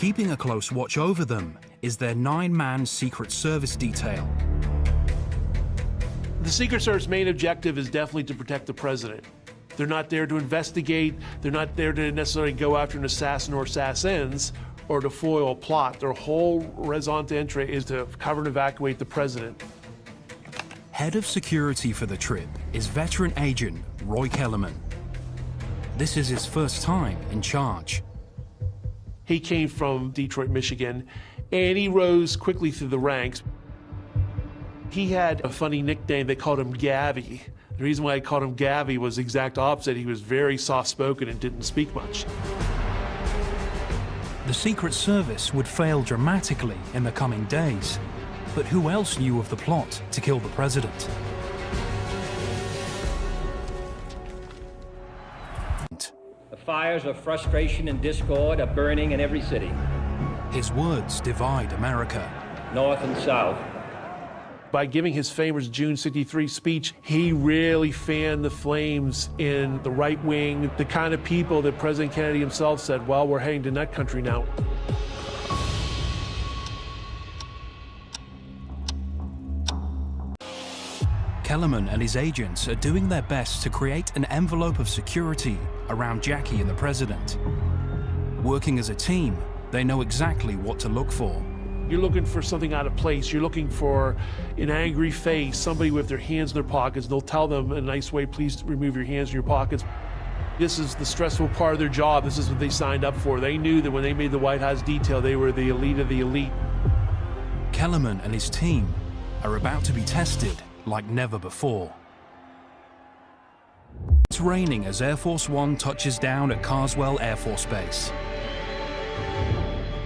Keeping a close watch over them is their 9-man Secret Service detail. The Secret Service main objective is definitely to protect the president. They're not there to investigate. They're not there to necessarily go after an assassin or assassins or to foil a plot. Their whole raison d'etre is to cover and evacuate the president. Head of security for the trip is veteran agent Roy Kellerman. This is his first time in charge. He came from Detroit, Michigan, and he rose quickly through the ranks. He had a funny nickname. They called him Gabby. The reason why I called him Gabby was the exact opposite. He was very soft-spoken and didn't speak much. The Secret Service would fail dramatically in the coming days. But who else knew of the plot to kill the president? The fires of frustration and discord are burning in every city. His words divide America. North and south. By giving his famous June '63 speech, he really fanned the flames in the right wing, the kind of people that President Kennedy himself said, well, we're heading to nut country now. Kellerman and his agents are doing their best to create an envelope of security around Jackie and the president. Working as a team, they know exactly what to look for. You're looking for something out of place. You're looking for an angry face, somebody with their hands in their pockets. They'll tell them in a nice way, please remove your hands from your pockets. This is the stressful part of their job. This is what they signed up for. They knew that when they made the White House detail, they were the elite of the elite. Kellerman and his team are about to be tested like never before. It's raining as Air Force One touches down at Carswell Air Force Base.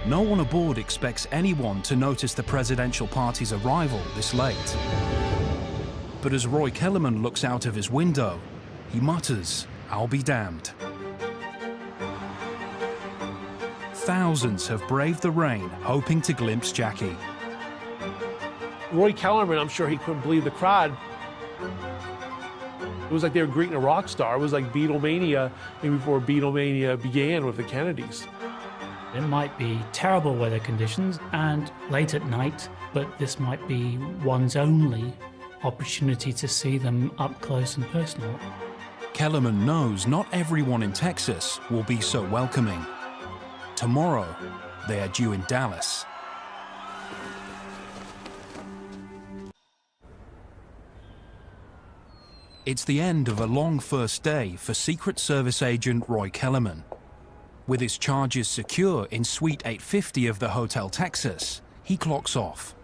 No one aboard expects anyone to notice the presidential party's arrival this late. But as Roy Kellerman looks out of his window, he mutters, "I'll be damned." Thousands have braved the rain, hoping to glimpse Jackie. Roy Kellerman, I'm sure he couldn't believe the crowd. It was like they were greeting a rock star. It was like Beatlemania, maybe before Beatlemania began with the Kennedys. It might be terrible weather conditions and late at night, but this might be one's only opportunity to see them up close and personal. Kellerman knows not everyone in Texas will be so welcoming. Tomorrow, they are due in Dallas. It's the end of a long first day for Secret Service agent Roy Kellerman. With his charges secure in Suite 850 of the Hotel Texas, he clocks off.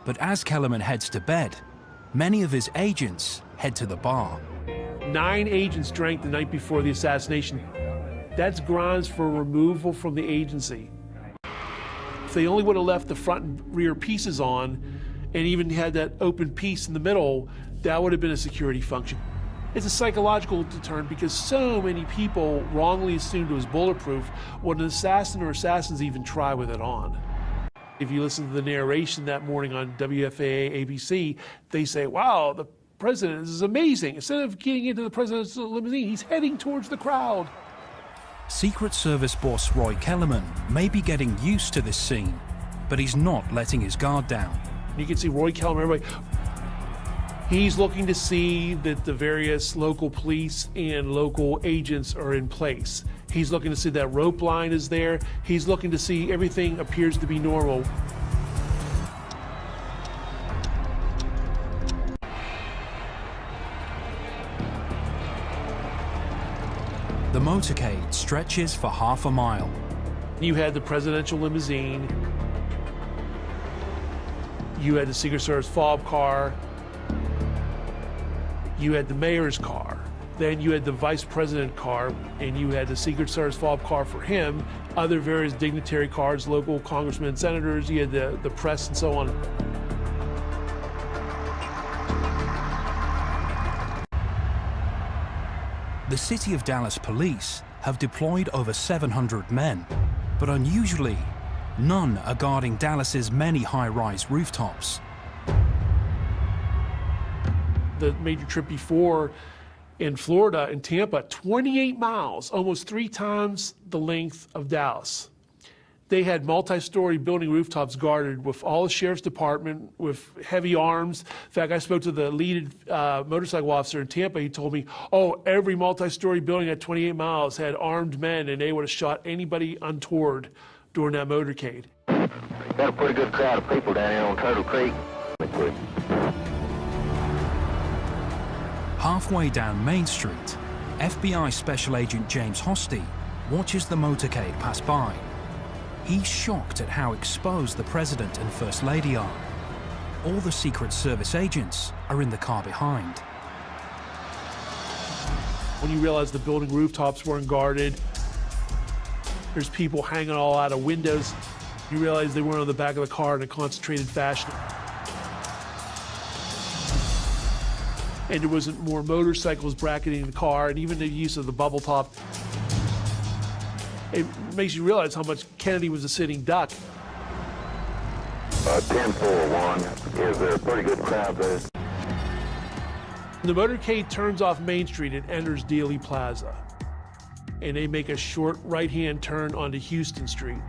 But as Kellerman heads to bed, many of his agents head to the bar. 9 agents drank the night before the assassination. That's grounds for removal from the agency. If they only would have left the front and rear pieces on and even had that open piece in the middle, that would have been a security function. It's a psychological deterrent because so many people wrongly assumed it was bulletproof when an assassin or assassins even try with it on. If you listen to the narration that morning on WFAA ABC, they say, wow, the president is amazing. Instead of getting into the president's limousine, he's heading towards the crowd. Secret Service boss Roy Kellerman may be getting used to this scene, but he's not letting his guard down. You can see Roy Kellerman, everybody. He's looking to see that the various local police and local agents are in place. He's looking to see that rope line is there. He's looking to see everything appears to be normal. The motorcade stretches for half a mile. You had the presidential limousine. You had the Secret Service fob car. You had the mayor's car. Then you had the vice president car, and you had the Secret Service fob car for him, other various dignitary cars, local congressmen, senators, you had the press and so on. The City of Dallas police have deployed over 700 men, but unusually, none are guarding Dallas's many high-rise rooftops. The major trip before in Florida, in Tampa, 28 miles, almost 3 times the length of Dallas. They had multi-story building rooftops guarded with all the sheriff's department, with heavy arms. In fact, I spoke to the lead motorcycle officer in Tampa. He told me, oh, every multi-story building at 28 miles had armed men, and they would have shot anybody untoward during that motorcade. Got a pretty good crowd of people down here on Turtle Creek. Halfway down Main Street, FBI Special Agent James Hosty watches the motorcade pass by. He's shocked at how exposed the President and First Lady are. All the Secret Service agents are in the car behind. When you realize the building rooftops weren't guarded, there's people hanging all out of windows, you realize they weren't on the back of the car in a concentrated fashion. And there wasn't more motorcycles bracketing the car, and even the use of the bubble top. It makes you realize how much Kennedy was a sitting duck. 10-4-1. Is there a pretty good crowd there? The motorcade turns off Main Street and enters Dealey Plaza. And they make a short right-hand turn onto Houston Street.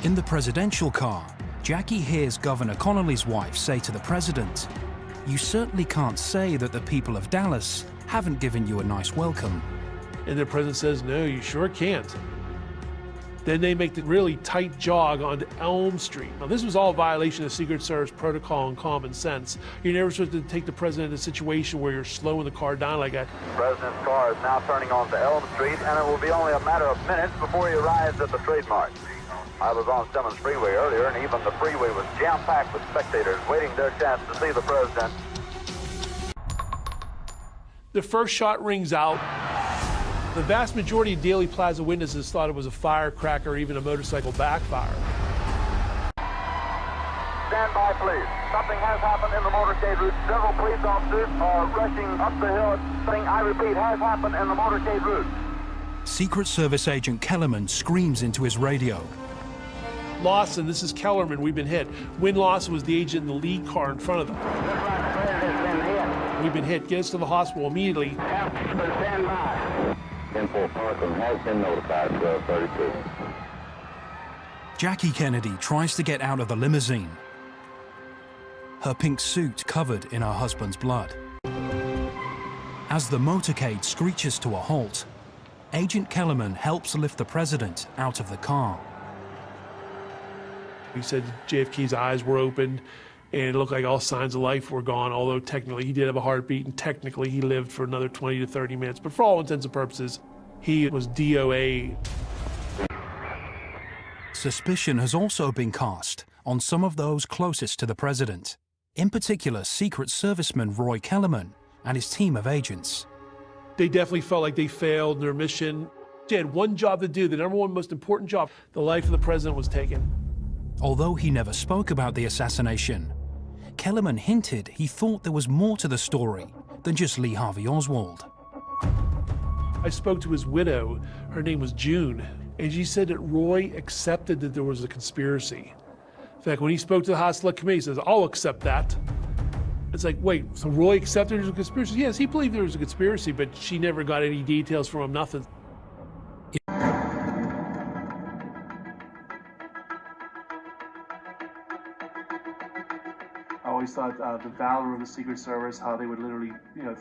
In the presidential car, Jackie hears Governor Connolly's wife say to the president, "You certainly can't say that the people of Dallas haven't given you a nice welcome." And the president says, no, you sure can't. Then they make the really tight jog onto Elm Street. Now, this was all a violation of Secret Service protocol and common sense. You're never supposed to take the president in a situation where you're slowing the car down like that. The president's car is now turning onto Elm Street, and it will be only a matter of minutes before he arrives at the trademark. I was on Simmons Freeway earlier, and even the freeway was jam-packed with spectators waiting their chance to see the president. The first shot rings out. The vast majority of Dealey Plaza witnesses thought it was a firecracker or even a motorcycle backfire. Stand by, please. Something has happened in the motorcade route. Several police officers are rushing up the hill. Something, I repeat, has happened in the motorcade route. Secret Service Agent Kellerman screams into his radio. Lawson, this is Kellerman, we've been hit. Win Lawson was the agent in the lead car in front of them. We've been hit. Get us to the hospital immediately. Stand by. 10-4 Parkland has been notified, 1232. Jackie Kennedy tries to get out of the limousine, her pink suit covered in her husband's blood. As the motorcade screeches to a halt, Agent Kellerman helps lift the president out of the car. He said JFK's eyes were open and it looked like all signs of life were gone, although technically he did have a heartbeat and technically he lived for another 20 to 30 minutes. But for all intents and purposes, he was DOA. Suspicion has also been cast on some of those closest to the president, in particular Secret Serviceman Roy Kellerman and his team of agents. They definitely felt like they failed in their mission. They had one job to do, the number one most important job. The life of the president was taken. Although he never spoke about the assassination, Kellerman hinted he thought there was more to the story than just Lee Harvey Oswald. I spoke to his widow, her name was June, and she said that Roy accepted that there was a conspiracy. In fact, when he spoke to the House Select Committee, he says, I'll accept that. It's like, wait, so Roy accepted there was a conspiracy? Yes, he believed there was a conspiracy, but she never got any details from him, nothing. I always thought the valor of the Secret Service, how they would literally,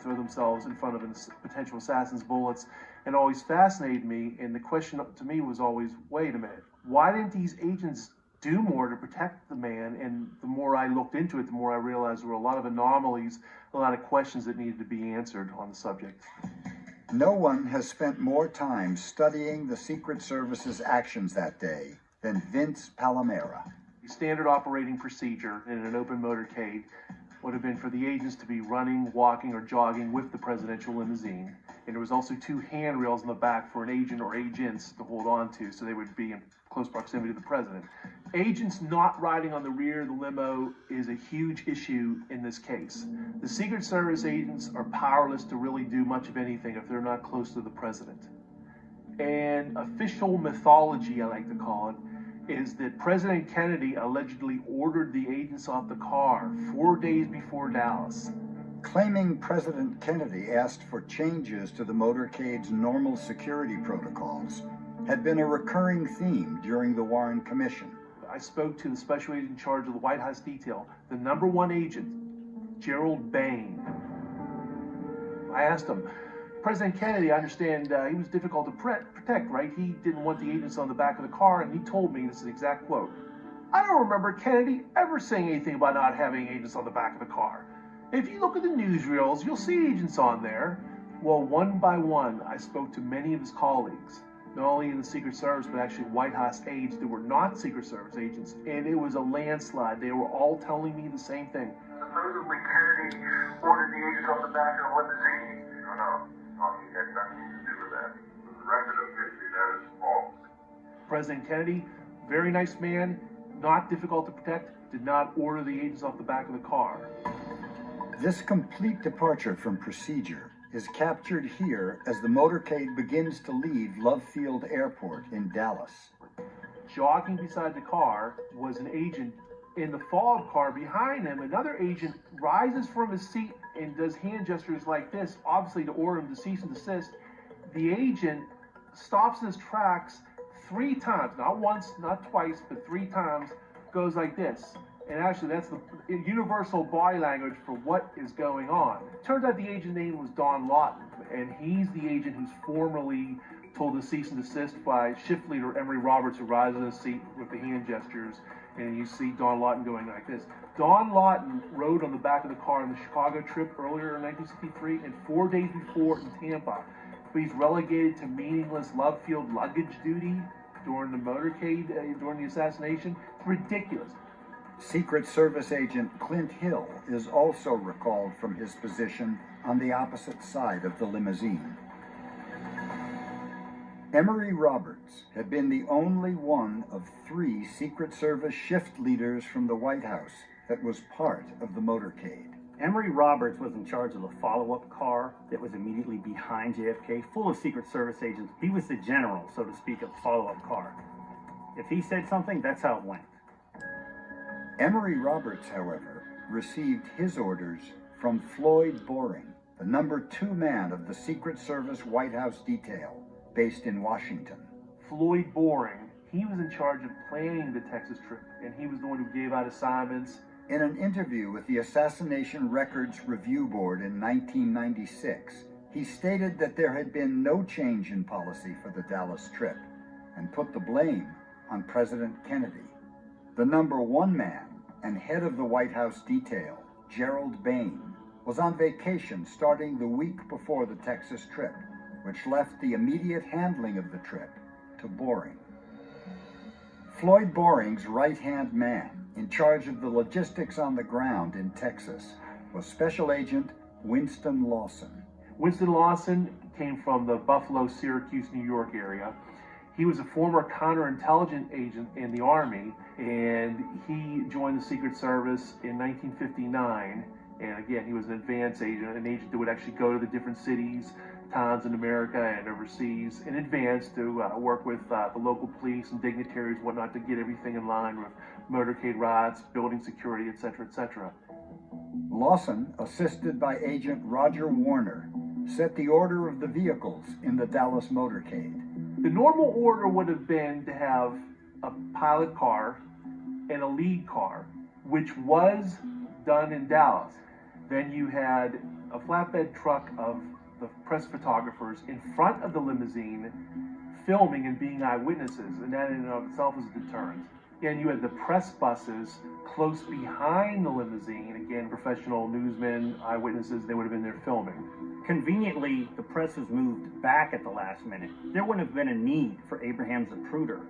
throw themselves in front of potential assassins' bullets, and always fascinated me. And the question to me was always, wait a minute, why didn't these agents do more to protect the man? And the more I looked into it, the more I realized there were a lot of anomalies, a lot of questions that needed to be answered on the subject. No one has spent more time studying the Secret Service's actions that day than Vince Palamara. Standard operating procedure in an open motorcade would have been for the agents to be running, walking, or jogging with the presidential limousine. And there was also two handrails in the back for an agent or agents to hold on to, so they would be in close proximity to the president. Agents not riding on the rear of the limo is a huge issue in this case. The Secret Service agents are powerless to really do much of anything if they're not close to the president. And official mythology, I like to call it, is that President Kennedy allegedly ordered the agents off the car 4 days before Dallas. Claiming President Kennedy asked for changes to the motorcade's normal security protocols, had been a recurring theme during the Warren Commission. I spoke to the special agent in charge of the White House detail, the #1 agent, Gerald Bain. I asked him, President Kennedy, I understand he was difficult to protect, right? He didn't want the agents on the back of the car, and he told me, this is an exact quote, "I don't remember Kennedy ever saying anything about not having agents on the back of the car. If you look at the newsreels, you'll see agents on there." Well, one by one, I spoke to many of his colleagues, not only in the Secret Service, but actually White House aides that were not Secret Service agents, and it was a landslide. They were all telling me the same thing. Supposedly Kennedy ordered the agents off the back of the limousine. No, he had nothing to do with that. For the record of history, that is false. President Kennedy, very nice man, not difficult to protect, did not order the agents off the back of the car. This complete departure from procedure is captured here as the motorcade begins to leave Love Field Airport in Dallas. Jogging beside the car was an agent. In the followed car behind him, another agent rises from his seat and does hand gestures like this, obviously to order him to cease and desist. The agent stops in his tracks 3 times, not once, not twice, but 3 times, goes like this. And actually, that's the universal body language for what is going on. Turns out the agent name was Don Lawton, and he's the agent who's formerly told to cease and desist by shift leader Emory Roberts, who rises in his seat with the hand gestures, and you see Don Lawton going like this. Don Lawton rode on the back of the car on the Chicago trip earlier in 1963 and 4 days before in Tampa. But he's relegated to meaningless Love Field luggage duty during the motorcade, during the assassination. It's ridiculous. Secret Service agent Clint Hill is also recalled from his position on the opposite side of the limousine. Emory Roberts had been the only one of 3 Secret Service shift leaders from the White House that was part of the motorcade. Emory Roberts was in charge of the follow-up car that was immediately behind JFK, full of Secret Service agents. He was the general, so to speak, of the follow-up car. If he said something, that's how it went. Emory Roberts, however, received his orders from Floyd Boring, the #2 man of the Secret Service White House detail, based in Washington. Floyd Boring, he was in charge of planning the Texas trip, and he was the one who gave out assignments. In an interview with the Assassination Records Review Board in 1996, he stated that there had been no change in policy for the Dallas trip, and put the blame on President Kennedy. The #1 man and head of the White House detail, Gerald Bain, was on vacation starting the week before the Texas trip, which left the immediate handling of the trip to Boring. Floyd Boring's right-hand man in charge of the logistics on the ground in Texas was Special Agent Winston Lawson. Winston Lawson came from the Buffalo, Syracuse, New York area. He was a former counterintelligence agent in the Army, and he joined the Secret Service in 1959. And again, he was an advance agent, an agent that would actually go to the different cities, towns in America and overseas in advance to work with the local police and dignitaries and whatnot to get everything in line with motorcade rides, building security, etc., etc. Lawson, assisted by Agent Roger Warner, set the order of the vehicles in the Dallas motorcade. The normal order would have been to have a pilot car and a lead car, which was done in Dallas. Then you had a flatbed truck of the press photographers in front of the limousine filming and being eyewitnesses, and that in and of itself is a deterrent. And you had the press buses close behind the limousine, again, professional newsmen, eyewitnesses, they would have been there filming. Conveniently, the press was moved back at the last minute. There wouldn't have been a need for Abraham Zapruder,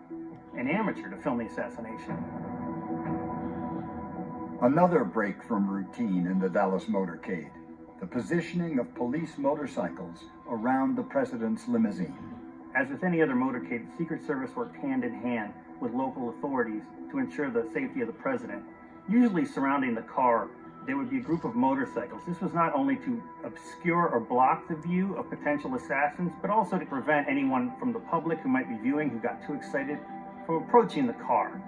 an amateur, to film the assassination. Another break from routine in the Dallas motorcade, the positioning of police motorcycles around the president's limousine. As with any other motorcade, the Secret Service worked hand in hand with local authorities to ensure the safety of the president. Usually surrounding the car, there would be a group of motorcycles. This was not only to obscure or block the view of potential assassins, but also to prevent anyone from the public who might be viewing, who got too excited, from approaching the car.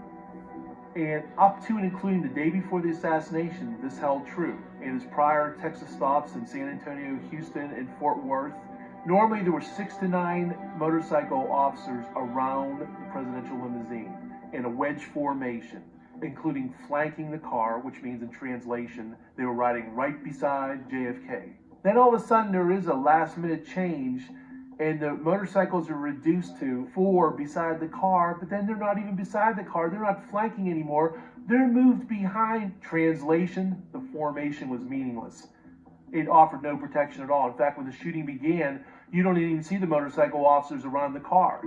And up to and including the day before the assassination, this held true. In his prior Texas stops in San Antonio, Houston, and Fort Worth, Normally there were 6 to 9 motorcycle officers around the presidential limousine in a wedge formation, including flanking the car, which means in translation, they were riding right beside JFK. Then all of a sudden there is a last minute change and the motorcycles are reduced to 4 beside the car, but then they're not even beside the car, they're not flanking anymore, they're moved behind. Translation, the formation was meaningless. It offered no protection at all. In fact, when the shooting began, you don't even see the motorcycle officers around the car.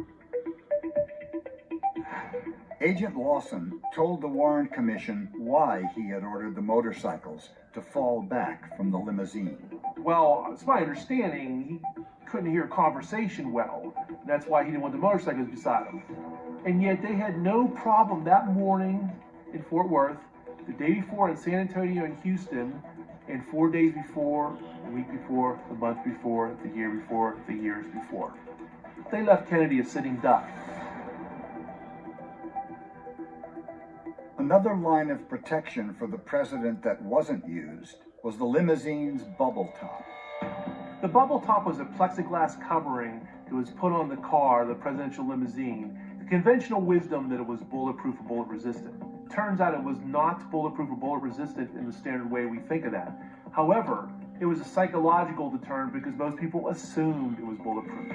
Agent Lawson told the Warren Commission why he had ordered the motorcycles to fall back from the limousine. Well, it's my understanding he couldn't hear conversation well. That's why he didn't want the motorcycles beside him. And yet they had no problem that morning in Fort Worth, the day before in San Antonio and Houston, and 4 days before, a week before, a month before, the year before, the years before. They left Kennedy a sitting duck. Another line of protection for the president that wasn't used was the limousine's bubble top. The bubble top was a plexiglass covering that was put on the car, the presidential limousine. The conventional wisdom that it was bulletproof or bullet resistant. Turns out it was not bulletproof or bullet resistant in the standard way we think of that. However, it was a psychological deterrent because most people assumed it was bulletproof.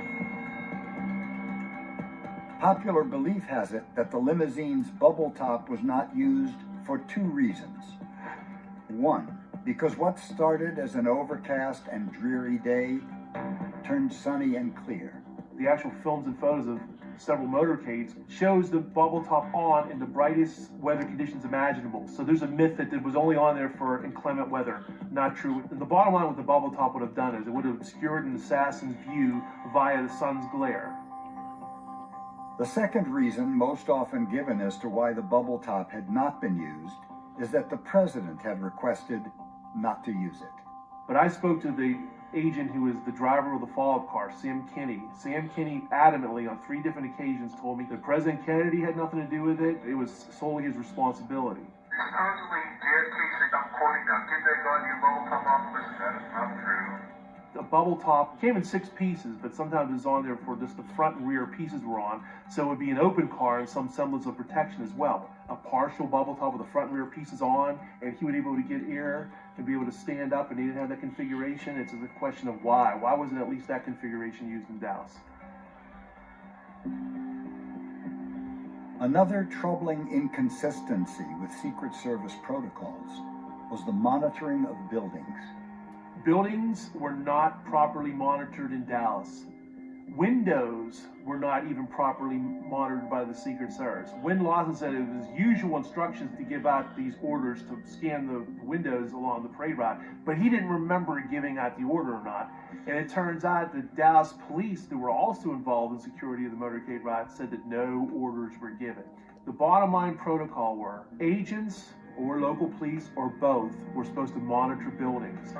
Popular belief has it that the limousine's bubble top was not used for 2 reasons. 1, because what started as an overcast and dreary day turned sunny and clear. The actual films and photos of several motorcades shows the bubble top on in the brightest weather conditions imaginable. So there's a myth that it was only on there for inclement weather. Not true. And the bottom line what the bubble top would have done is it would have obscured an assassin's view via the sun's glare. The second reason most often given as to why the bubble top had not been used is that the president had requested not to use it. But I spoke to the agent who was the driver of the follow-up car, Sam Kinney. Sam Kinney adamantly on 3 different occasions told me that President Kennedy had nothing to do with it. It was solely his responsibility. Supposedly, JFK said, I'm quoting now, get that goddamn bubble top off. Listen, that is not true. The bubble top came in 6 pieces, but sometimes it was on there for just the front and rear pieces were on, so it would be an open car and some semblance of protection as well. A partial bubble top with the front and rear pieces on, and he would be able to get air and be able to stand up, and he didn't have that configuration. It's a question of why. Why wasn't at least that configuration used in Dallas? Another troubling inconsistency with Secret Service protocols was the monitoring of buildings. Buildings were not properly monitored in Dallas. Windows were not even properly monitored by the Secret Service. Wynn Lawson said it was usual instructions to give out these orders to scan the windows along the parade route, but he didn't remember giving out the order or not. And it turns out that Dallas police, that were also involved in security of the motorcade route, said that no orders were given. The bottom line protocol were agents or local police or both were supposed to monitor buildings.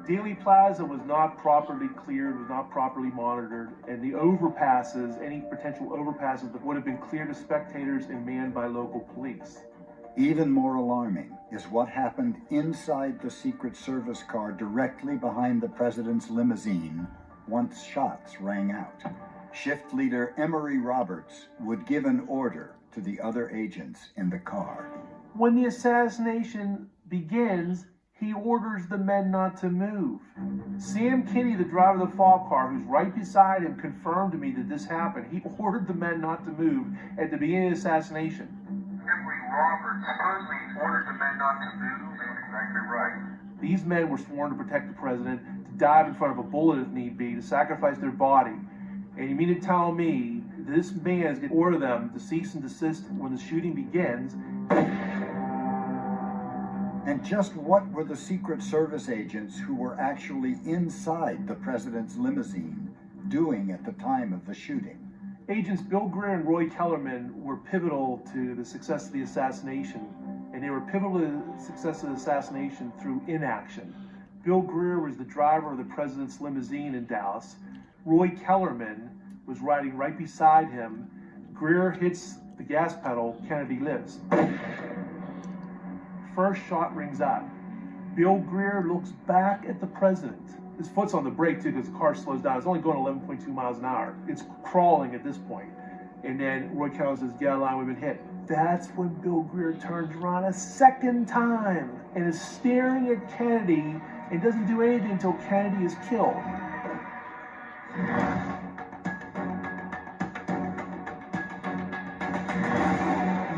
Dealey Plaza was not properly cleared, was not properly monitored, and the overpasses, any potential overpasses that would have been clear to spectators and manned by local police. Even more alarming is what happened inside the Secret Service car directly behind the president's limousine once shots rang out. Shift leader Emory Roberts would give an order to the other agents in the car. When the assassination begins, he orders the men not to move. Sam Kinney, the driver of the follow-up car, who's right beside him, confirmed to me that this happened. He ordered the men not to move at the beginning of the assassination. Emory Roberts supposedly ordered the men not to move. That's exactly right. These men were sworn to protect the president, to dive in front of a bullet if need be, to sacrifice their body. And you mean to tell me this man is going to order them to cease and desist when the shooting begins? And just what were the Secret Service agents who were actually inside the president's limousine doing at the time of the shooting? Agents Bill Greer and Roy Kellerman were pivotal to the success of the assassination, and they were pivotal to the success of the assassination through inaction. Bill Greer was the driver of the president's limousine in Dallas. Roy Kellerman was riding right beside him. Greer hits the gas pedal, Kennedy lives. First shot rings out. Bill Greer looks back at the president. His foot's on the brake too because the car slows down. It's only going 11.2 miles an hour. It's crawling at this point. And then Roy Kellerman says, get out of line, we've been hit. That's when Bill Greer turns around a second time and is staring at Kennedy and doesn't do anything until Kennedy is killed.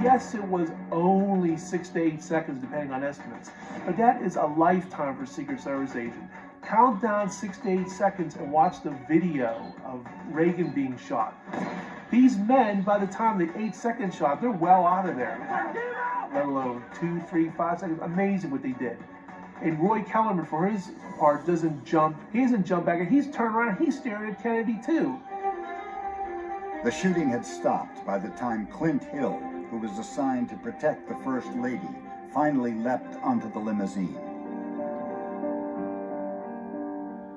Yes, it was only 6 to 8 seconds, depending on estimates, but that is a lifetime for a Secret Service agent. Count down 6 to 8 seconds and watch the video of Reagan being shot. These men, by the time the 8-second shot, they're well out of there. Let alone 2, 3, 5 seconds. Amazing what they did. And Roy Kellerman, for his part, doesn't jump. He doesn't jump back, and he's turned around. He's staring at Kennedy too. The shooting had stopped by the time Clint Hill, who was assigned to protect the First Lady, finally leapt onto the limousine.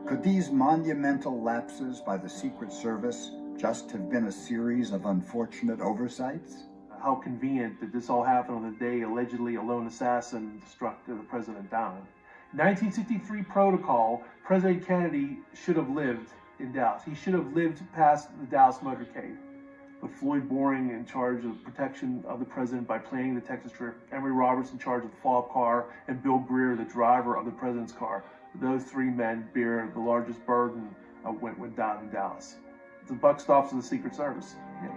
Could these monumental lapses by the Secret Service just have been a series of unfortunate oversights? How convenient that this all happened on the day allegedly a lone assassin struck the president down. 1963 protocol, President Kennedy should have lived in Dallas. He should have lived past the Dallas motorcade. But Floyd Boring, in charge of protection of the president by planning the Texas trip, Emory Roberts in charge of the follow-up car, and Bill Greer, the driver of the president's car. Those three men bear the largest burden of what went down in Dallas. The buck stops with the Secret Service. Yeah.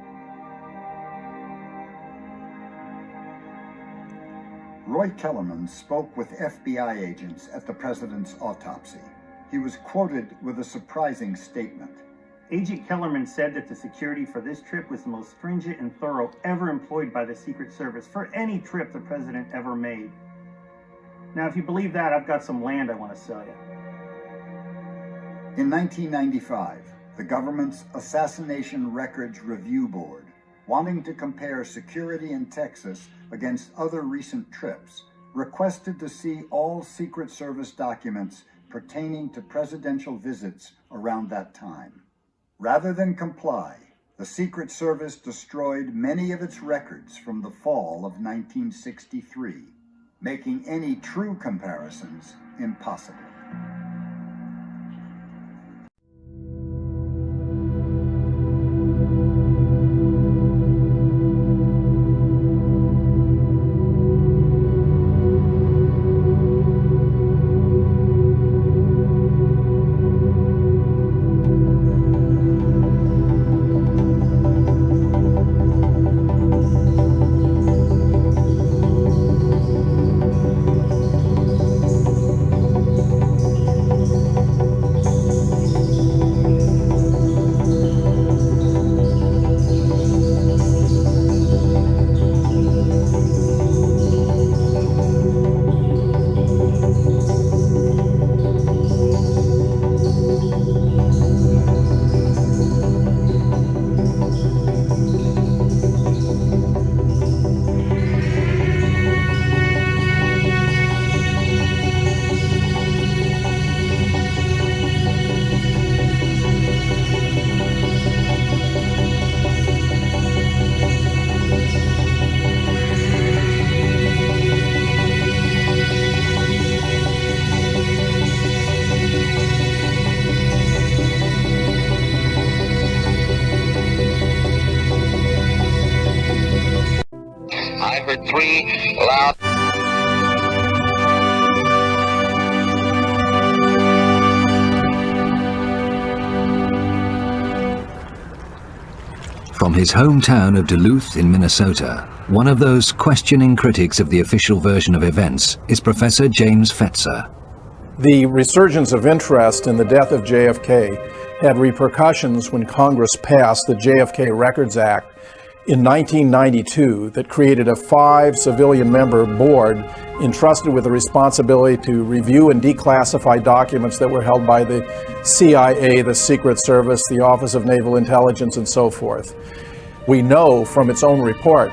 Roy Kellerman spoke with FBI agents at the president's autopsy. He was quoted with a surprising statement. Agent Kellerman said that the security for this trip was the most stringent and thorough ever employed by the Secret Service for any trip the president ever made. Now, if you believe that, I've got some land I want to sell you. In 1995, the government's Assassination Records Review Board, wanting to compare security in Texas against other recent trips, requested to see all Secret Service documents pertaining to presidential visits around that time. Rather than comply, the Secret Service destroyed many of its records from the fall of 1963, making any true comparisons impossible. I heard 3 loud. From his hometown of Duluth in Minnesota, one of those questioning critics of the official version of events is Professor James Fetzer. The resurgence of interest in the death of JFK had repercussions when Congress passed the JFK Records Act in 1992 that created a 5-civilian-member board entrusted with the responsibility to review and declassify documents that were held by the CIA, the Secret Service, the Office of Naval Intelligence, and so forth. We know from its own report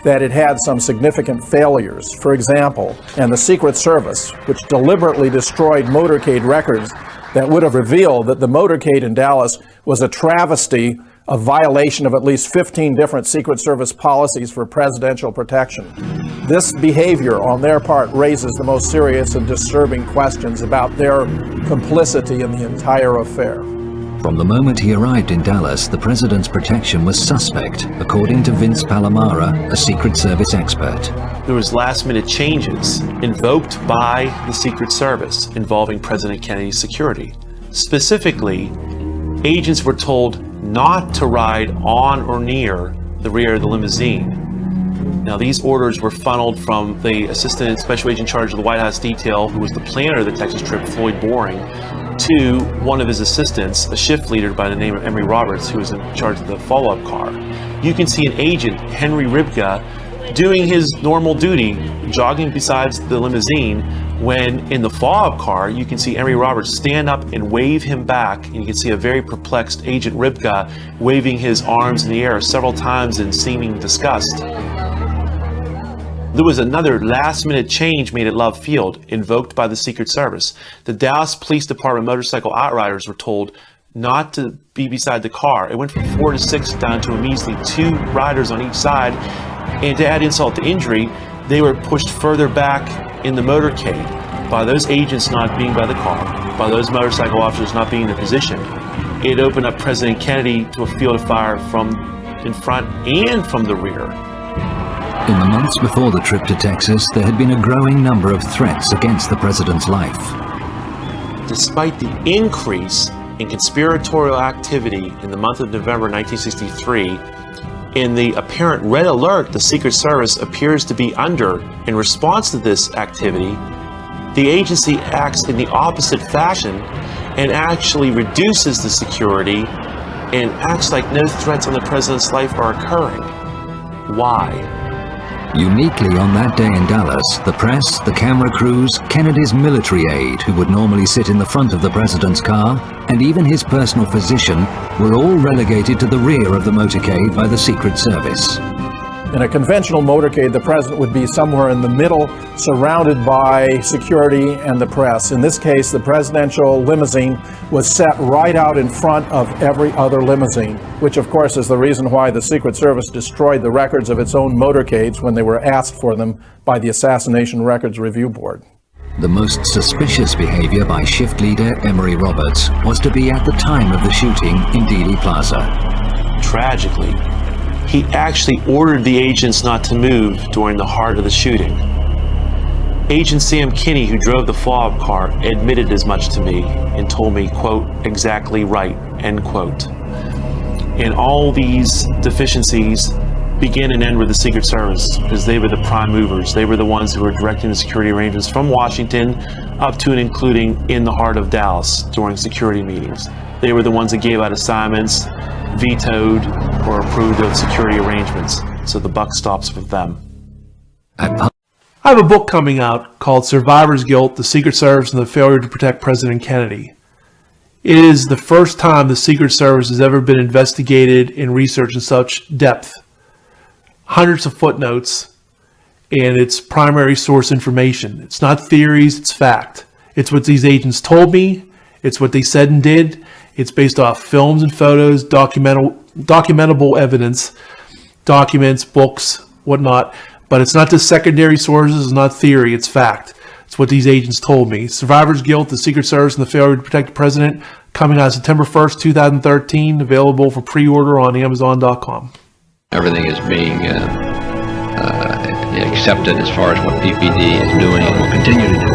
that it had some significant failures. For example, and the Secret Service, which deliberately destroyed motorcade records that would have revealed that the motorcade in Dallas was a travesty a violation of at least 15 different Secret Service policies for presidential protection. This behavior on their part raises the most serious and disturbing questions about their complicity in the entire affair. From the moment he arrived in Dallas, the president's protection was suspect, according to Vince Palamara, a Secret Service expert. There was last-minute changes invoked by the Secret Service involving President Kennedy's security. Specifically, agents were told not to ride on or near the rear of the limousine. Now, these orders were funneled from the Assistant Special Agent in charge of the White House detail, who was the planner of the Texas trip, Floyd Boring, to one of his assistants, a shift leader by the name of Emory Roberts, who was in charge of the follow-up car. You can see an agent, Henry Ribka, doing his normal duty, jogging beside the limousine, when in the follow-up car, you can see Emory Roberts stand up and wave him back, and you can see a very perplexed Agent Ribka waving his arms in the air several times in seeming disgust. There was another last-minute change made at Love Field, invoked by the Secret Service. The Dallas Police Department motorcycle outriders were told not to be beside the car. It went from 4 to 6 down to a measly 2 riders on each side, and to add insult to injury, they were pushed further back in the motorcade by those agents not being by the car, by those motorcycle officers not being in their position. It opened up President Kennedy to a field of fire from in front and from the rear. In the months before the trip to Texas, there had been a growing number of threats against the president's life. Despite the increase in conspiratorial activity in the month of November 1963, in the apparent red alert the Secret Service appears to be under in response to this activity, the agency acts in the opposite fashion and actually reduces the security and acts like no threats on the president's life are occurring. Why? Uniquely on that day in Dallas, the press, the camera crews, Kennedy's military aide, who would normally sit in the front of the president's car, and even his personal physician were all relegated to the rear of the motorcade by the Secret Service. In a conventional motorcade, the president would be somewhere in the middle, surrounded by security and the press. In this case, the presidential limousine was set right out in front of every other limousine, which of course is the reason why the Secret Service destroyed the records of its own motorcades when they were asked for them by the Assassination Records Review Board. The most suspicious behavior by shift leader Emory Roberts was to be at the time of the shooting in Dealey Plaza. Tragically, he actually ordered the agents not to move during the heart of the shooting. Agent Sam Kinney, who drove the follow-up car, admitted as much to me and told me, quote, exactly right, end quote. And all these deficiencies begin and end with the Secret Service, because they were the prime movers. They were the ones who were directing the security arrangements from Washington up to and including in the heart of Dallas during security meetings. They were the ones that gave out assignments, vetoed or approved of security arrangements. So the buck stops with them. I have a book coming out called Survivor's Guilt, The Secret Service and the Failure to Protect President Kennedy. It is the first time the Secret Service has ever been investigated and researched in such depth. Hundreds of footnotes, and it's primary source information. It's not theories, it's fact. It's what these agents told me, it's what they said and did. It's based off films and photos, documentable evidence, documents, books, whatnot. But it's not just secondary sources, it's not theory, it's fact. It's what these agents told me. Survivor's Guilt, The Secret Service and the Failure to Protect the President, coming out September 1st, 2013, available for pre-order on Amazon.com. Everything is being accepted as far as what PPD is doing and will continue to do.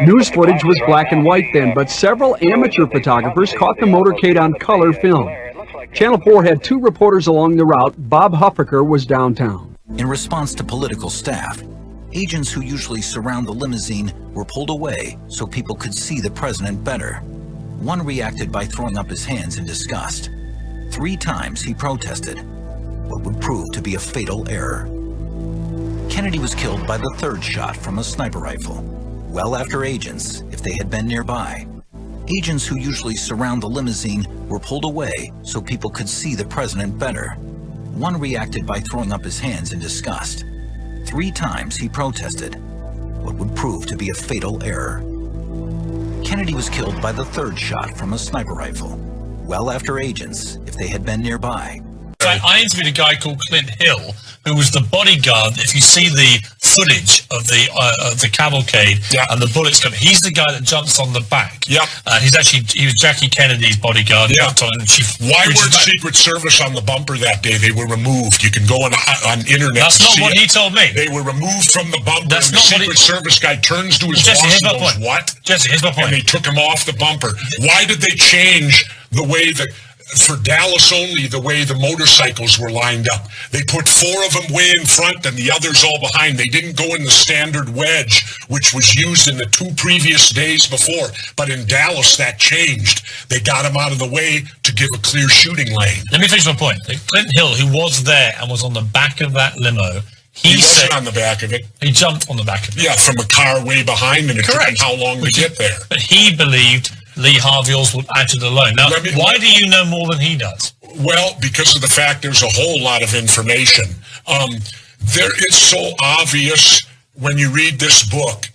News footage was black and white then, but several amateur photographers caught the motorcade on color film. Channel 4 had 2 reporters along the route. Bob Huffaker was downtown. In response to political staff, agents who usually surround the limousine were pulled away so people could see the president better. One reacted by throwing up his hands in disgust. 3 times he protested what would prove to be a fatal error. Kennedy was killed by the 3rd shot from a sniper rifle, well after agents, if they had been nearby. Agents who usually surround the limousine were pulled away so people could see the president better. One reacted by throwing up his hands in disgust. 3 times he protested what would prove to be a fatal error. Kennedy was killed by the 3rd shot from a sniper rifle, well after agents, if they had been nearby. I interviewed a guy called Clint Hill, who was the bodyguard. If you see the footage of the cavalcade and the bullets coming, he's the guy that jumps on the back. Yep. He was Jackie Kennedy's bodyguard. Yep. Why weren't Secret Service on the bumper that day? They were removed. You can go on internet. That's not what he told me. They were removed from the bumper. That's and the Secret Service guy turns to his boss and goes, "What?" Jesse, here's my point. And they took him off the bumper. Why did they change the way that? For Dallas only, the way the motorcycles were lined up. They put 4 of them way in front and the others all behind. They didn't go in the standard wedge, which was used in the 2 previous days before. But in Dallas, that changed. They got them out of the way to give a clear shooting lane. Let me finish my point. Clint Hill, who was there and was on the back of that limo, he wasn't on the back of it. He jumped on the back of it. Yeah, from a car way behind, and it took him how long to get there. But he believed Lee Harvey Oswald acted alone. Now, why do you know more than he does? Well, because of the fact there's a whole lot of information. It's so obvious when you read this book.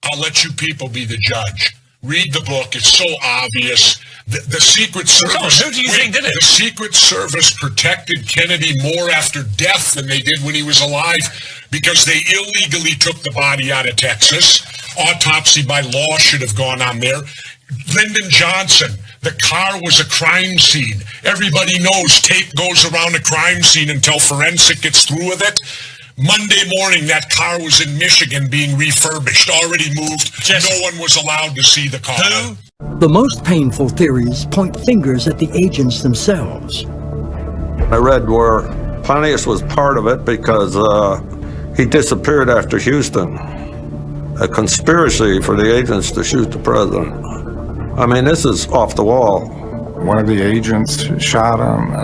I'll let you people be the judge. Read the book. It's so obvious. The Secret Service. Who do you think did it? The Secret Service protected Kennedy more after death than they did when he was alive, because they illegally took the body out of Texas. Autopsy by law should have gone on there. Lyndon Johnson, the car was a crime scene. Everybody knows tape goes around a crime scene until forensic gets through with it. Monday morning, that car was in Michigan being refurbished, already moved. No one was allowed to see the car. Who? The most painful theories point fingers at the agents themselves. I read where Pontius was part of it because he disappeared after Houston. A conspiracy for the agents to shoot the president. I mean, this is off the wall. One of the agents shot him.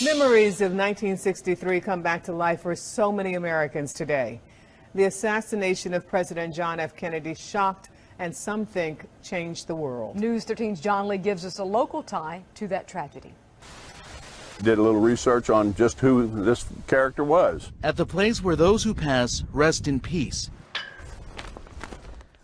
Memories of 1963 come back to life for so many Americans today. The assassination of President John F. Kennedy shocked and some think changed the world. News 13's John Lee gives us a local tie to that tragedy. Did a little research on just who this character was. At the place where those who pass rest in peace.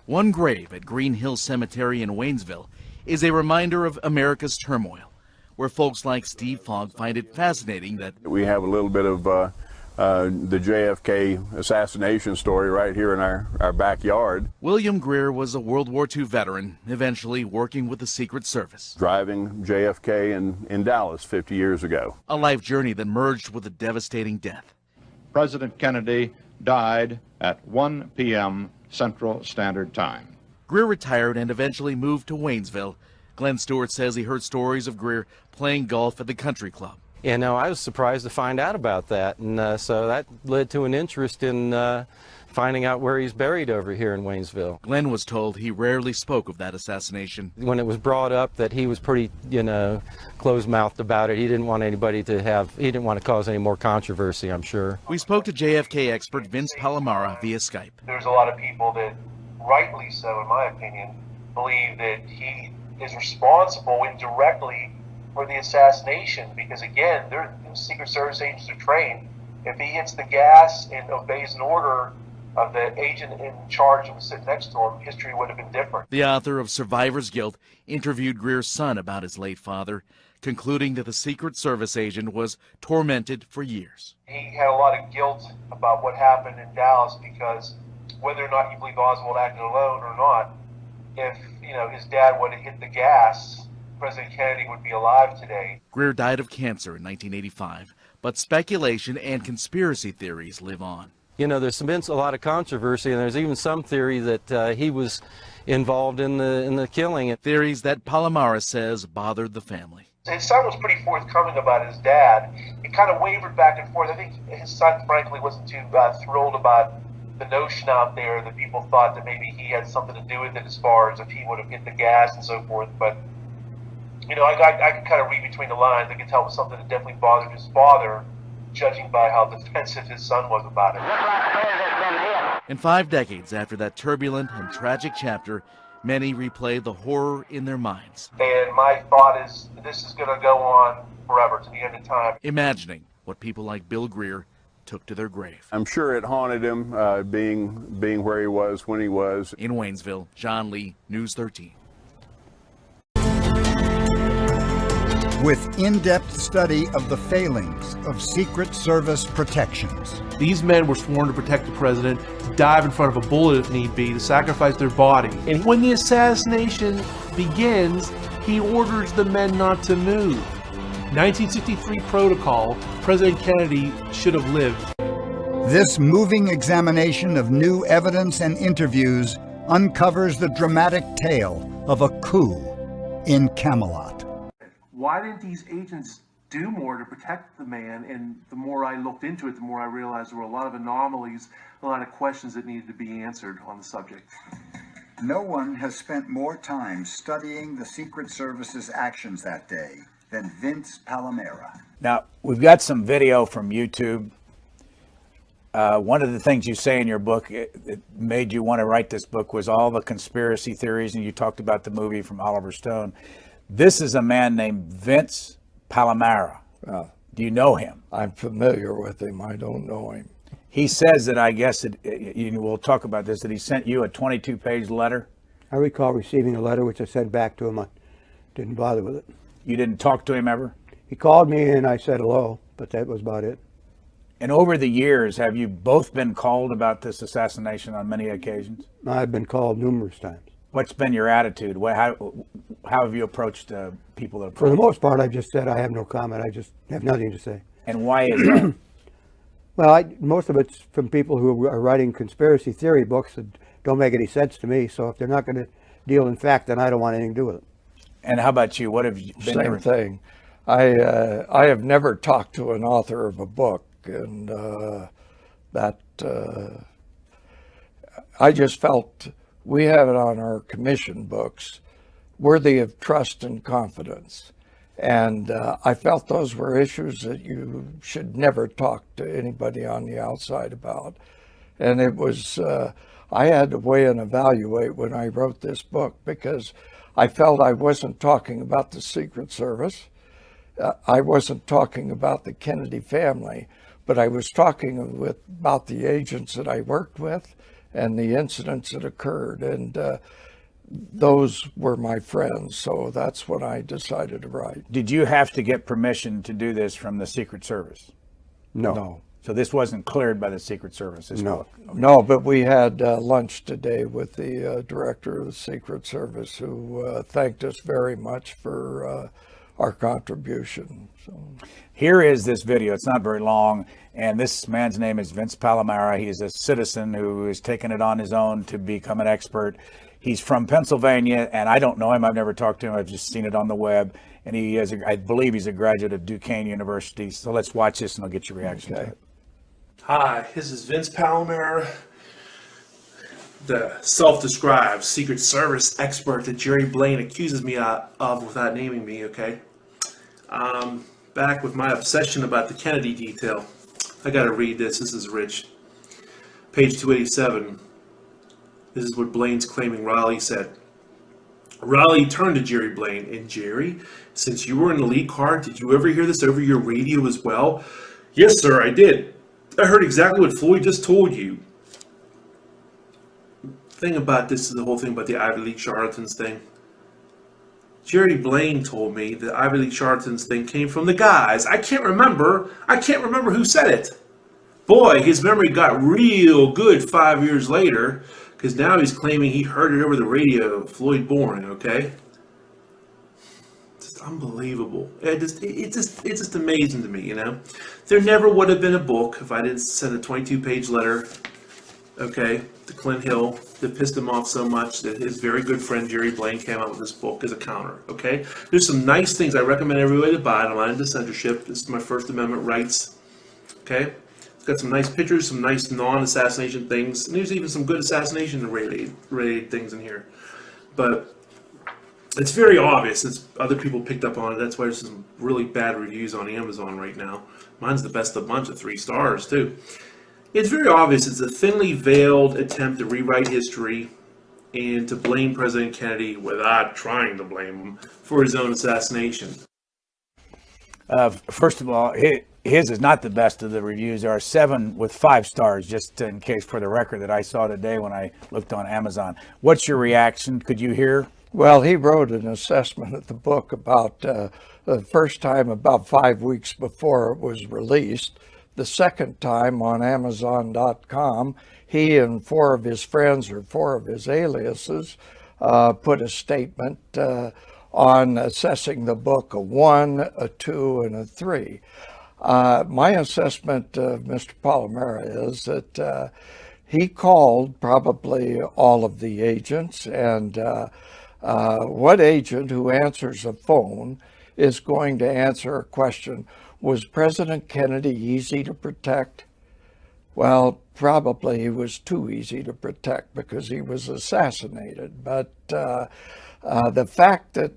One grave at Green Hill Cemetery in Waynesville is a reminder of America's turmoil, where folks like Steve Fogg find it fascinating that we have a little bit of the JFK assassination story right here in our backyard. William Greer was a World War II veteran, eventually working with the Secret Service. Driving JFK in Dallas 50 years ago. A life journey that merged with a devastating death. President Kennedy died at 1 p.m. Central Standard Time. Greer retired and eventually moved to Waynesville. Glenn Stewart says he heard stories of Greer playing golf at the country club. Yeah, no, I was surprised to find out about that, and so that led to an interest in finding out where he's buried over here in Waynesville. Glenn was told he rarely spoke of that assassination. When it was brought up that he was pretty, closed-mouthed about it, he didn't want anybody to he didn't want to cause any more controversy, I'm sure. We spoke to JFK expert Vince Palamara via Skype. There's a lot of people that, rightly so in my opinion, believe that he is responsible indirectly for the assassination because, again, Secret Service agents are trained. If he hits the gas and obeys an order of the agent in charge who was sitting next to him, history would have been different. The author of Survivor's Guilt interviewed Greer's son about his late father, concluding that the Secret Service agent was tormented for years. He had a lot of guilt about what happened in Dallas because whether or not you believe Oswald acted alone or not, if his dad would have hit the gas, President Kennedy would be alive today. Greer died of cancer in 1985, but speculation and conspiracy theories live on. You know, there's been a lot of controversy, and there's even some theory that he was involved in the killing. Theories that Palamara says bothered the family. His son was pretty forthcoming about his dad. It kind of wavered back and forth. I think his son, frankly, wasn't too thrilled about the notion out there that people thought that maybe he had something to do with it as far as if he would have hit the gas and so forth. But, you know, I could kind of read between the lines. I could tell it was something that definitely bothered his father, judging by how defensive his son was about it. And 5 decades after that turbulent and tragic chapter, many replay the horror in their minds. And my thought is this is going to go on forever to the end of time. Imagining what people like Bill Greer took to their grave. I'm sure it haunted him, being where he was when he was. In Waynesville, John Lee, News 13. With in-depth study of the failings of Secret Service protections. These men were sworn to protect the president, to dive in front of a bullet if need be, to sacrifice their body. And when the assassination begins, he orders the men not to move. 1963 protocol, President Kennedy should have lived. This moving examination of new evidence and interviews uncovers the dramatic tale of a coup in Camelot. Why didn't these agents do more to protect the man? And the more I looked into it, the more I realized there were a lot of anomalies, a lot of questions that needed to be answered on the subject. No one has spent more time studying the Secret Service's actions that day than Vince Palamara. Now, we've got some video from YouTube. One of the things you say in your book, it made you want to write this book, was all the conspiracy theories, and you talked about the movie from Oliver Stone. This is a man named Vince Palamara. Do you know him? I'm familiar with him. I don't know him. He says that, I guess, we'll talk about this, that he sent you a 22-page letter. I recall receiving a letter which I sent back to him. I didn't bother with it. You didn't talk to him ever? He called me and I said hello, but that was about it. And over the years, have you both been called about this assassination on many occasions? I've been called numerous times. What's been your attitude? How have you approached people that have For the most part, I've just said I have no comment. I just have nothing to say. And why is that? Well, most of it's from people who are writing conspiracy theory books that don't make any sense to me. So if they're not going to deal in fact, then I don't want anything to do with it. And how about you? What have you been? Same thing. I have never talked to an author of a book, and I just felt we have it on our commission books, worthy of trust and confidence. And I felt those were issues that you should never talk to anybody on the outside about. And it was, I had to weigh and evaluate when I wrote this book, because I felt I wasn't talking about the Secret Service. I wasn't talking about the Kennedy family, but I was talking about the agents that I worked with and the incidents that occurred. And those were my friends, so that's when I decided to write. Did you have to get permission to do this from the Secret Service? No. So this wasn't cleared by the Secret Service? No. Okay. No, but we had lunch today with the director of the Secret Service, who thanked us very much for our contribution. So. Here is this video. It's not very long, and this man's name is Vince Palamara. He is a citizen who has taken it on his own to become an expert. He's from Pennsylvania, and I don't know him. I've never talked to him. I've just seen it on the web. And he is, I believe he's a graduate of Duquesne University. So let's watch this and I'll get your reaction to it. Hi, this is Vince Palamara, the self-described Secret Service expert that Jerry Blaine accuses me of without naming me, okay? Back with my obsession about the Kennedy detail. I gotta read this. This is rich. Page 287. This is what Blaine's claiming Riley said. Riley turned to Jerry Blaine. And Jerry, since you were in the lead car, did you ever hear this over your radio as well? Yes, sir, I did. I heard exactly what Floyd just told you. The thing about this is the whole thing about the Ivy League charlatans thing. Jerry Blaine told me the Ivy League charlatans thing came from the guys. I can't remember who said it. Boy, his memory got real good 5 years later, because now he's claiming he heard it over the radio, Floyd Bourne, okay? unbelievable. It's just amazing to me, you know. There never would have been a book if I didn't send a 22-page letter, okay, to Clint Hill that pissed him off so much that his very good friend Jerry Blaine came out with this book as a counter, okay. There's some nice things I recommend everybody to buy. I'm not into censorship. This is my First Amendment rights, okay. It's got some nice pictures, some nice non-assassination things, and there's even some good assassination-related things in here. But it's very obvious. It's, other people picked up on it. That's why there's some really bad reviews on Amazon right now. Mine's the best of the bunch at 3 stars, too. It's very obvious. It's a thinly veiled attempt to rewrite history and to blame President Kennedy without trying to blame him for his own assassination. First of all, his is not the best of the reviews. There are 7 with 5 stars, just in case for the record, that I saw today when I looked on Amazon. What's your reaction? Could you hear? Well, he wrote an assessment of the book about the first time about 5 weeks before it was released. The second time on Amazon.com, he and 4 of his friends, or 4 of his aliases, put a statement on assessing the book, a 1, a 2, and a 3. My assessment of Mr. Palamara is that he called probably all of the agents, and what agent who answers a phone is going to answer a question, was President Kennedy easy to protect? Well, probably he was too easy to protect because he was assassinated. But the fact that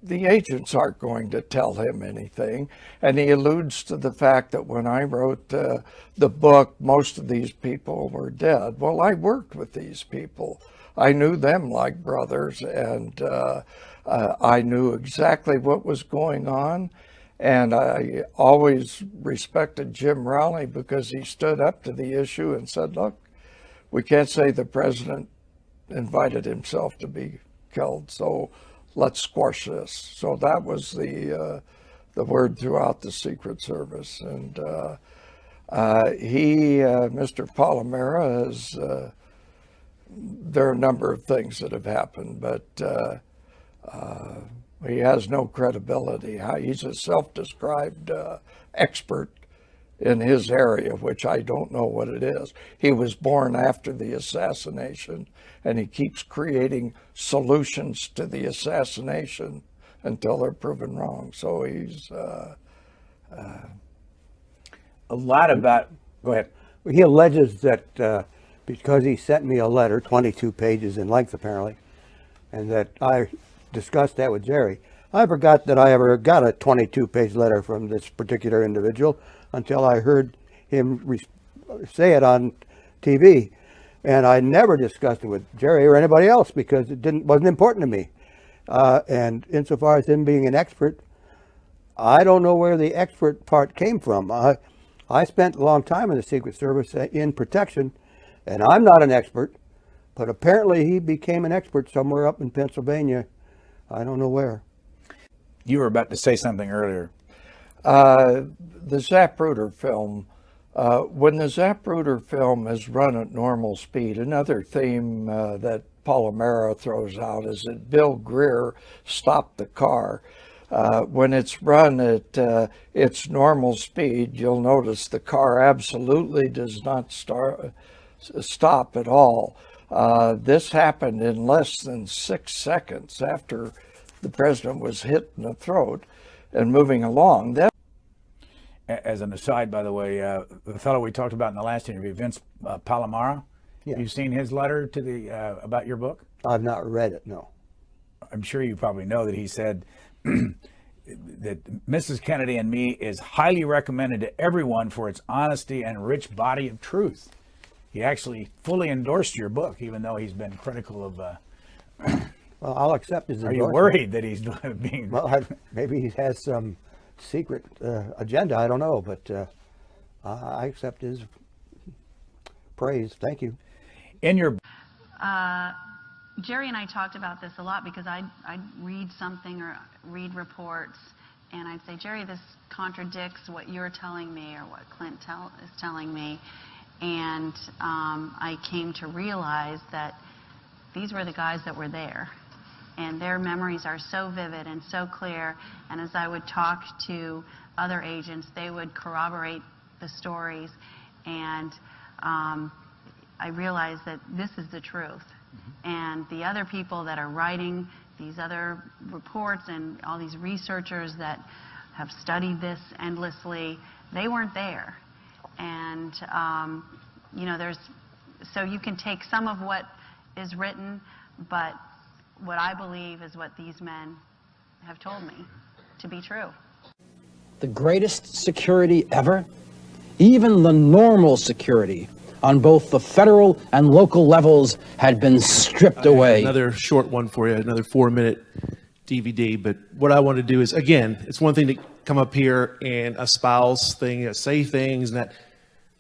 the agents aren't going to tell him anything, and he alludes to the fact that when I wrote the book, most of these people were dead. Well, I worked with these people. I knew them like brothers, and I knew exactly what was going on. And I always respected Jim Rowley because he stood up to the issue and said, look, we can't say the president invited himself to be killed, so let's squash this. So that was the word throughout the Secret Service. And Mr. Palamara, is, there are a number of things that have happened, but he has no credibility. He's a self-described expert in his area, which I don't know what it is. He was born after the assassination, and he keeps creating solutions to the assassination until they're proven wrong. So he's a lot about. Go ahead. He alleges that because he sent me a letter, 22 pages in length apparently, and that I discussed that with Jerry. I forgot that I ever got a 22-page letter from this particular individual until I heard him say it on TV. And I never discussed it with Jerry or anybody else because it wasn't important to me. And insofar as him being an expert, I don't know where the expert part came from. I spent a long time in the Secret Service in protection, and I'm not an expert, but apparently he became an expert somewhere up in Pennsylvania. I don't know where. You were about to say something earlier. The Zapruder film, when the Zapruder film is run at normal speed, another theme that Palamara throws out is that Bill Greer stopped the car. When it's run at its normal speed, you'll notice the car absolutely does not stop at all. This happened in less than 6 seconds after the president was hit in the throat and moving along. As an aside, by the way, the fellow we talked about in the last interview, Vince Palamara, yeah. Have you seen his letter to the about your book? I've not read it, no. I'm sure you probably know that he said that Mrs. Kennedy and Me is highly recommended to everyone for its honesty and rich body of truth. He actually fully endorsed your book, even though he's been critical of... Well, I'll accept his endorsement. Are you worried that he's being... Well, maybe he has some secret agenda, I don't know, but I accept his praise. Thank you. In your... Jerry and I talked about this a lot because I'd read something or read reports and I'd say, Jerry, this contradicts what you're telling me or what Clint is telling me. And I came to realize that these were the guys that were there. and their memories are so vivid and so clear. And as I would talk to other agents, they would corroborate the stories, and I realized that this is the truth. And the other people that are writing these other reports and all these researchers that have studied this endlessly, they weren't there. And you know, so you can take some of what is written, but what I believe is what these men have told me to be true. The greatest security ever? Even the normal security on both the federal and local levels had been stripped away. Another short one for you, another 4-minute DVD. But what I want to do is, again, it's one thing to come up here and espouse things, say things, and that,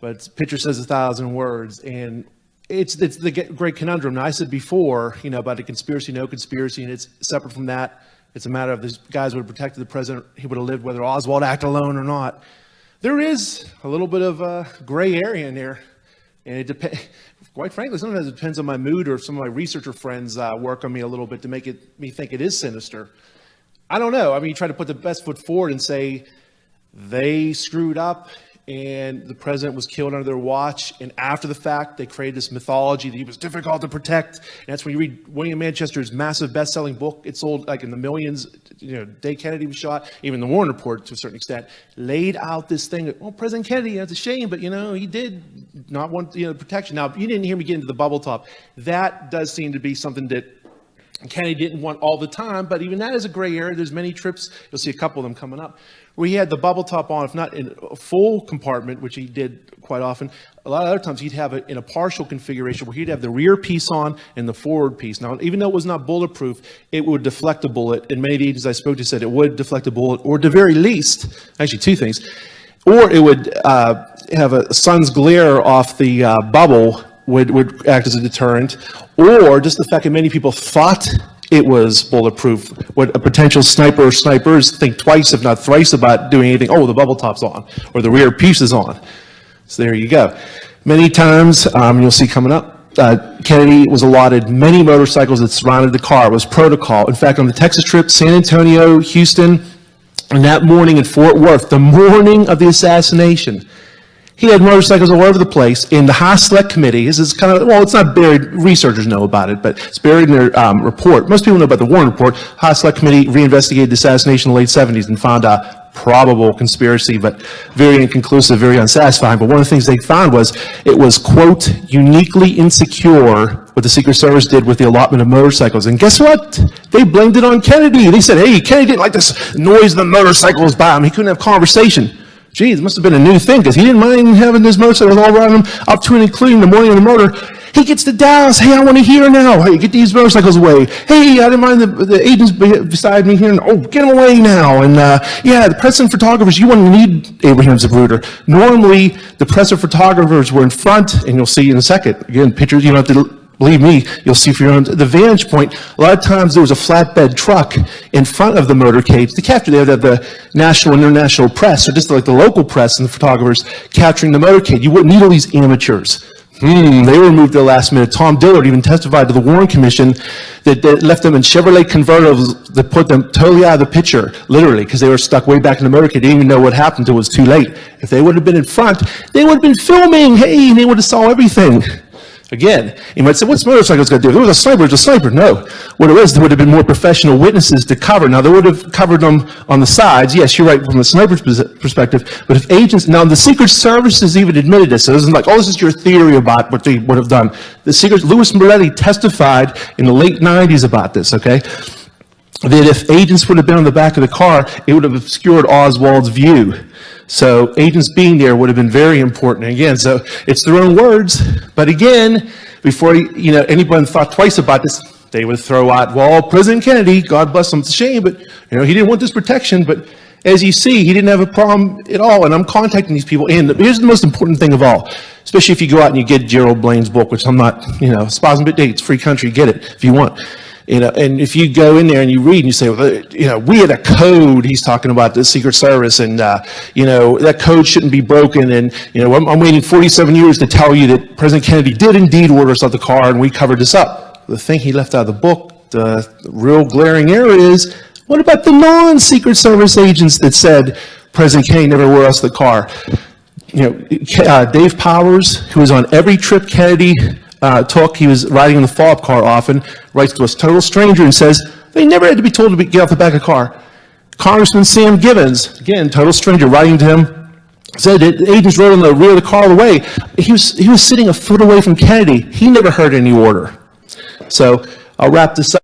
but picture says 1,000 words, and it's the great conundrum. Now, I said before, you know, about a conspiracy, no conspiracy, and it's separate from that. It's a matter of these guys would have protected the president. He would have lived whether Oswald acted alone or not. There is a little bit of a gray area in there. And it depends, quite frankly, sometimes it depends on my mood, or if some of my researcher friends work on me a little bit to make me think it is sinister. I don't know. I mean, you try to put the best foot forward and say they screwed up and the president was killed under their watch, and after the fact they created this mythology that he was difficult to protect. And that's when you read William Manchester's massive best-selling book. It sold like in the millions, you know, day Kennedy was shot. Even the Warren Report, to a certain extent, laid out this thing that, well, President Kennedy, that's a shame, but you know, he did not want, you know, protection. Now, you didn't hear me get into the bubble top. That does seem to be something that Kennedy didn't want all the time, but even that is a gray area. There's many trips, you'll see a couple of them coming up, where he had the bubble top on, if not in a full compartment, which he did quite often. A lot of other times he'd have it in a partial configuration where he'd have the rear piece on and the forward piece. Now, even though it was not bulletproof, it would deflect a bullet, and many of the agents I spoke to said it would deflect a bullet, or at the very least, actually two things, or it would have a sun's glare off the bubble would act as a deterrent, or just the fact that many people thought it was bulletproof. What a potential sniper or snipers think twice, if not thrice, about doing anything. Oh, the bubble top's on, or the rear piece is on. So there you go. Many times, you'll see coming up, Kennedy was allotted many motorcycles that surrounded the car. It was protocol. In fact, on the Texas trip, San Antonio, Houston, and that morning in Fort Worth, the morning of the assassination, he had motorcycles all over the place. In the High Select Committee, this is kind of, well, it's not buried, researchers know about it, but it's buried in their report. Most people know about the Warren Report. High Select Committee reinvestigated the assassination in the late 70s and found a probable conspiracy, but very inconclusive, very unsatisfying. But one of the things they found was it was, quote, uniquely insecure what the Secret Service did with the allotment of motorcycles. And guess what? They blamed it on Kennedy. They said, hey, Kennedy didn't like this noise of the motorcycles by him. He couldn't have conversation. Geez, it must have been a new thing, because he didn't mind having his motorcycles all around him, up to and including the morning of the murder. He gets to Dallas. Hey, I want to hear now. Hey, get these motorcycles away. Hey, I didn't mind the agents beside me hearing. Oh, get them away now. And yeah, the press and photographers, you wouldn't need Abraham Zapruder. Normally, the press and photographers were in front, and you'll see in a second. Again, pictures, you don't have to believe me, you'll see for your own. The vantage point, a lot of times there was a flatbed truck in front of the motorcade to capture. They would have the national and international press, or just like the local press and the photographers capturing the motorcade. You wouldn't need all these amateurs. They were moved at the last minute. Tom Dillard even testified to the Warren Commission that left them in Chevrolet convertibles that put them totally out of the picture, literally, because they were stuck way back in the motorcade. They didn't even know what happened until it was too late. If they would have been in front, they would have been filming. Hey, they would have saw everything. Again, you might say, what's motorcycles going to do? If it was a sniper, it's a sniper. No. What it was, there would have been more professional witnesses to cover. Now, they would have covered them on the sides. Yes, you're right from the sniper's perspective. But if agents, now the Secret Service has even admitted this. So this isn't like, oh, this is your theory about what they would have done. Louis Moretti testified in the late 90s about this, okay? That if agents would have been on the back of the car, it would have obscured Oswald's view. So agents being there would have been very important. And again, so it's their own words. But again, before anyone thought twice about this, they would throw out, well, President Kennedy, God bless him, it's a shame, but he didn't want this protection. But as you see, he didn't have a problem at all. And I'm contacting these people. And here's the most important thing of all, especially if you go out and you get Gerald Blaine's book, which I'm not, Spasm Bit Dates, free country, get it if you want. And if you go in there and you read and you say, well, we had a code, he's talking about the Secret Service, and, that code shouldn't be broken. And, I'm waiting 47 years to tell you that President Kennedy did indeed order us out the car, and we covered this up. The thing he left out of the book real glaring error is, what about the non-Secret Service agents that said President Kennedy never wore us the car? You know, Dave Powers, who was on every trip Kennedy took, he was riding in the follow-up car often, writes to a total stranger and says, they never had to be told to get off the back of the car. Congressman Sam Givens, again, total stranger, writing to him, said that the agents rode on the rear of the car all the way. He was sitting a foot away from Kennedy. He never heard any order. So I'll wrap this up.